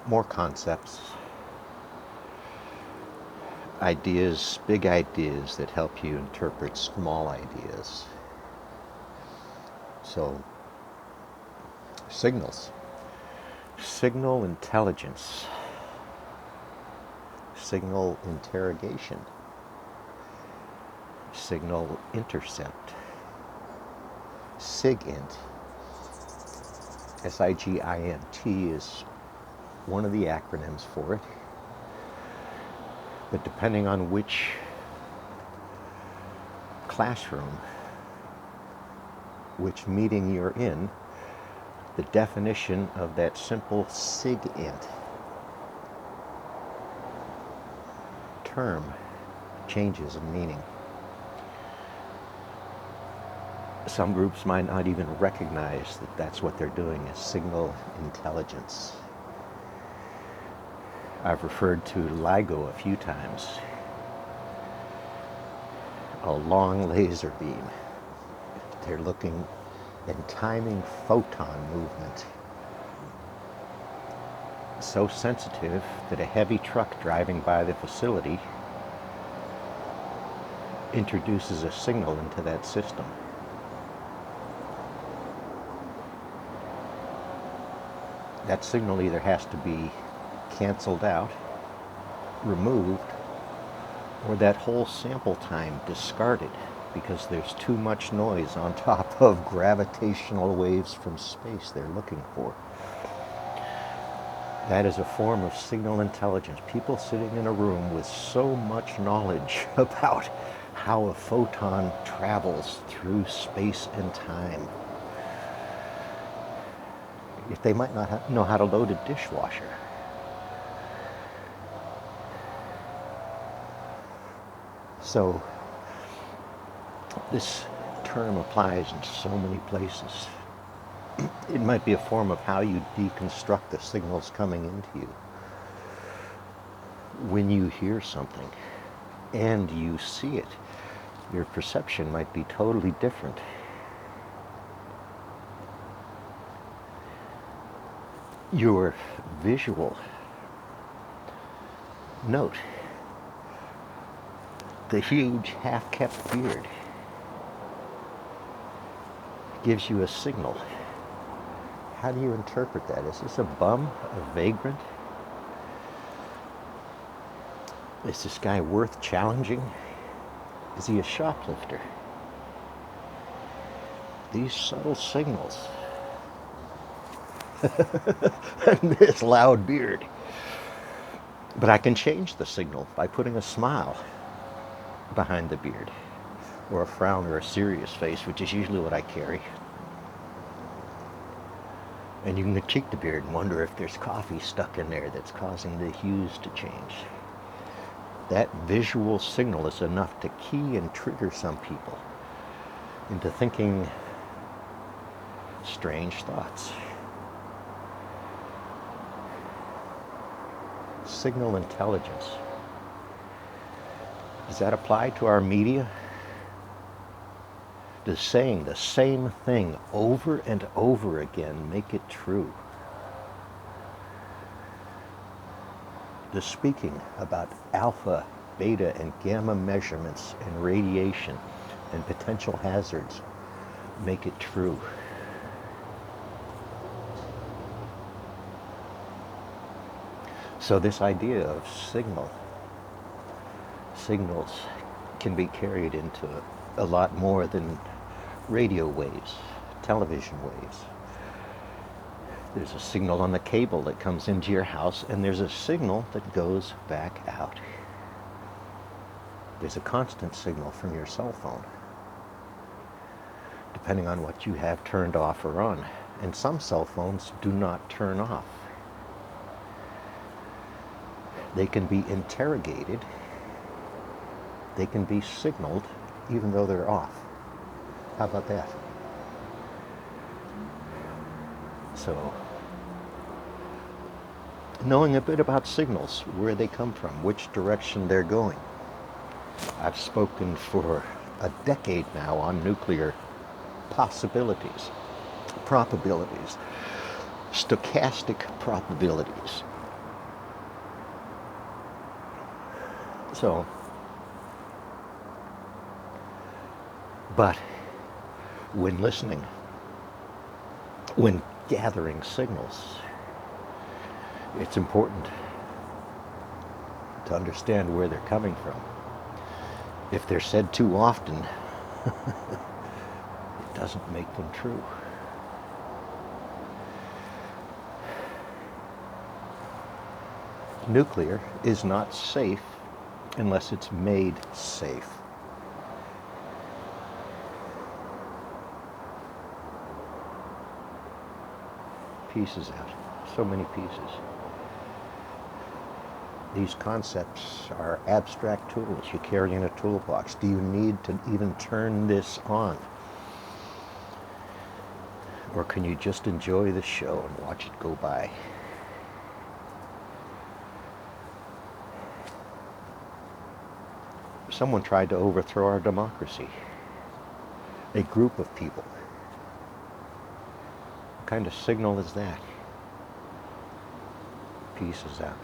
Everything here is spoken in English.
more concepts, ideas, big ideas that help you interpret small ideas. So, signals, signal intelligence, signal interrogation, signal intercept, SigInt. SIGINT is one of the acronyms for it. But depending on which classroom, which meeting you're in, the definition of that simple SigInt term changes in meaning. Some groups might not even recognize that that's what they're doing, is signal intelligence. I've referred to LIGO a few times. A long laser beam. They're looking and timing photon movement. So sensitive that a heavy truck driving by the facility introduces a signal into that system. That signal either has to be canceled out, removed, or that whole sample time discarded because there's too much noise on top of gravitational waves from space they're looking for. That is a form of signal intelligence. People sitting in a room with so much knowledge about how a photon travels through space and time. If they might not know how to load a dishwasher. So this term applies in so many places. It might be a form of how you deconstruct the signals coming into you. When you hear something and you see it, your perception might be totally different. Your visual note, the huge half-kept beard gives you a signal. How do you interpret that? Is this a bum, a vagrant? Is this guy worth challenging? Is he a shoplifter? These subtle signals. And this loud beard. But I can change the signal by putting a smile behind the beard, or a frown, or a serious face, which is usually what I carry. And you can critique the beard and wonder if there's coffee stuck in there that's causing the hues to change. That visual signal is enough to key and trigger some people into thinking strange thoughts. Signal intelligence. Does that apply to our media? Does saying the same thing over and over again make it true? Does speaking about alpha, beta, and gamma measurements and radiation and potential hazards make it true? So this idea of signals can be carried into a lot more than radio waves, television waves. There's a signal on the cable that comes into your house, and there's a signal that goes back out. There's a constant signal from your cell phone, depending on what you have turned off or on. And some cell phones do not turn off. They can be interrogated. They can be signaled even though they're off. How about that? So, knowing a bit about signals, where they come from, which direction they're going. I've spoken for a decade now on nuclear probabilities, stochastic probabilities. So, but when listening, when gathering signals, it's important to understand where they're coming from. If they're said too often, it doesn't make them true. Nuclear is not safe unless it's made safe. Pieces out. So many pieces. These concepts are abstract tools you carry in a toolbox. Do you need to even turn this on? Or can you just enjoy the show and watch it go by? Someone tried to overthrow our democracy. A group of people. What kind of signal is that? Peace is out.